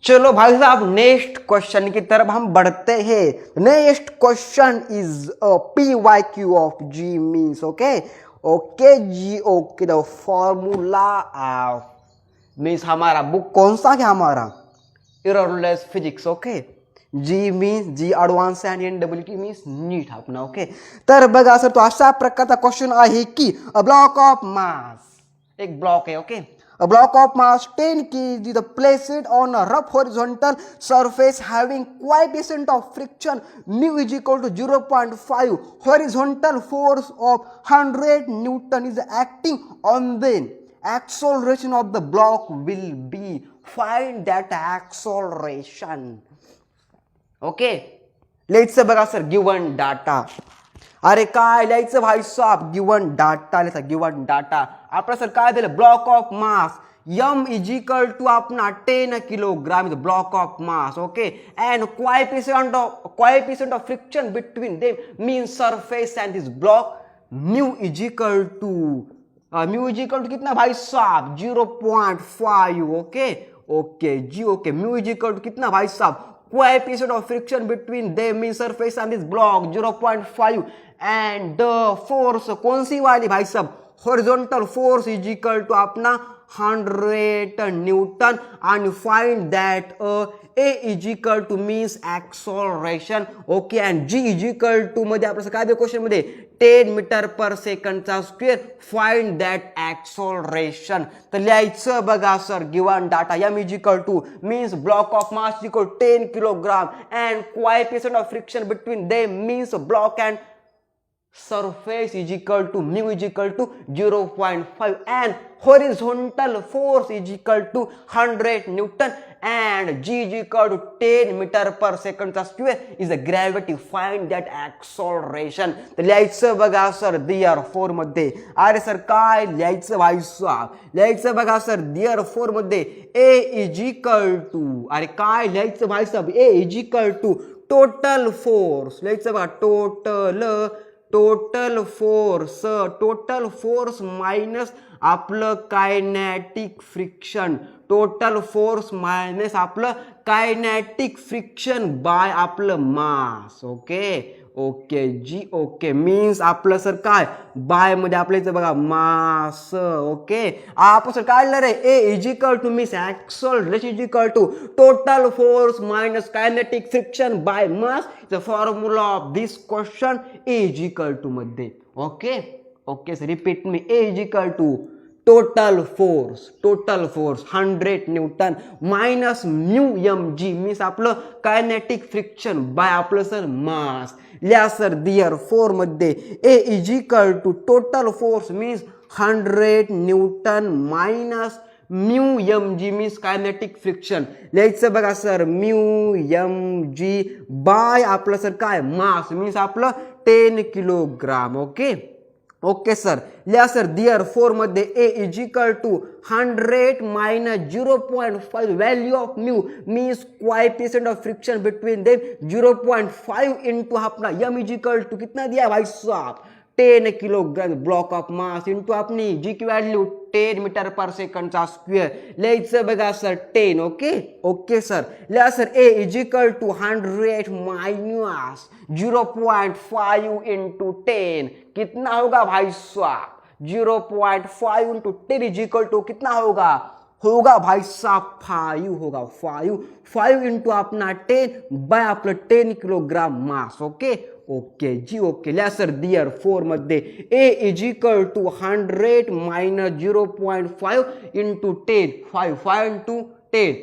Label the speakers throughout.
Speaker 1: चलो भाई साहब next question की तरफ हम बढ़ते हैं। Next question is PYQ of G means okay okay जी okay the formula of means हमारा बुक कौन सा है हमारा एररलेस फिजिक्स ओके जी means JEE advance and NWT means NEET अपना ओके। तर बघा सर तो अशा प्रकारचा क्वेश्चन आहे की अ ब्लॉक ऑफ मास एक ब्लॉक आहे okay A block of mass 10 kg is placed on a rough horizontal surface having coefficient of friction mu is equal to 0.5. Horizontal force of 100 Newton is acting on the acceleration of the block will be. Find that acceleration. Okay. Let's बघा sir given data. अरे काय लिहायचं भाई साहब given data लिहायचा given data आपला sir काय दिलं block of mass m is equal to अपना 10 kilogram block of mass okay and coefficient of friction between them mean surface and this block mu is equal to कितना भाई साहब 0.5 okay okay जी okay mu is equal to कितना भाई साहब coefficient of friction between them mean surface and this block 0.5 and the force कौन सी वाली भाई साहब horizontal force is equal to Apna 100 Newton and find that A is equal to means acceleration okay and G is equal to मध्ये आपलं काय question मध्ये 10 metre पर सेकंडचा square find that acceleration तर लिहायचं बघा sir given data m is equal to means block of mass is equal to 10 kilogram and coefficient of friction between them means block and surface is equal to mu is equal to 0.5 and horizontal force is equal to 100 Newton and G is equal to 10 meter per second square is the gravity find that acceleration तर लिहायचं बघा sir therefore मध्ये अरे sir काय लिहायचं भाई साहब लिहायचं बघा सर therefore मध्ये A is equal to अरे काय लिहायचं भाई साहब A is equal to total force लिहायचं बघा टोटल फोर्स मायनस आपलं kinetic friction total force minus आपलं कायनॅटिक फ्रिक्शन बाय आपलं मास ओके ओके जी ओके मीन्स आपलं सर काय बाय मध्ये आपल्या इथं बघा मास ओके आपण सर काय लिहिलं रे A is equal to means acceleration is equal to total force minus kinetic friction by mass the formula of this question A is equal to मध्ये okay okay sir repeat me A is equal to total force 100 newton minus mu mg means आपलं kinetic friction by आपलं sir mass लिहा sir therefore मध्ये A is equal to total force means 100 newton minus mu mg means kinetic friction लिहायचं बघा sir mu mg by आपलं sir काय mass means आपलं 10 kilogram okay okay sir लिहा sir therefore मध्ये A is equal to 100 minus 0.5 value of mu means coefficient of friction between them 0.5 into अपना m is equal to कितना दिया भाई साहब 10 kilogram block of mass into अपनी G की value 10 metre पर सेकंडचा स्क्वेअर लिहायचं बघा सर 10 ओके ओके सर लिहा sir A is equal to 100 minus 0.5 into 10 कितना होगा भाई साहब 0.5 इंटू 10 इज इक्वल टू कितना होगा भाई साहब 5 होगा 5 इंटू अपना 10 बाय आपलं 10 किलोग्राम मास ओके ओके जी ओके लिहा सर therefore मध्ये A is equal to 100 minus 0.5 into 10 5 into 10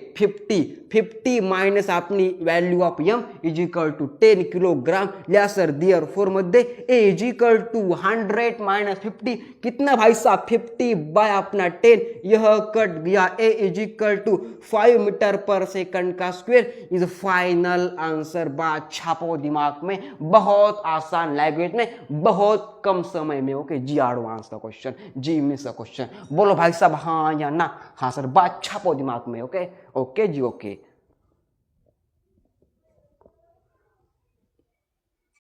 Speaker 1: 50 minus अपनी value of m is equal to 10 kilogram लिहा सर therefore मध्ये A is equal to 100 minus 50 कितना भाई साहब 50 बाय अपना 10 यह कट गया A is equal to 5 metre per second का स्क्वायर इज फाइनल आंसर बात छापो दिमाग में बहुत आसान लैंग्वेज में बहुत कम समय में ओके जी एडवांस का क्वेश्चन जी मिस का क्वेश्चन बोलो भाई साहब हाँ या ना हाँ सर बात छापो दिमाग में ओके ओके जी ओके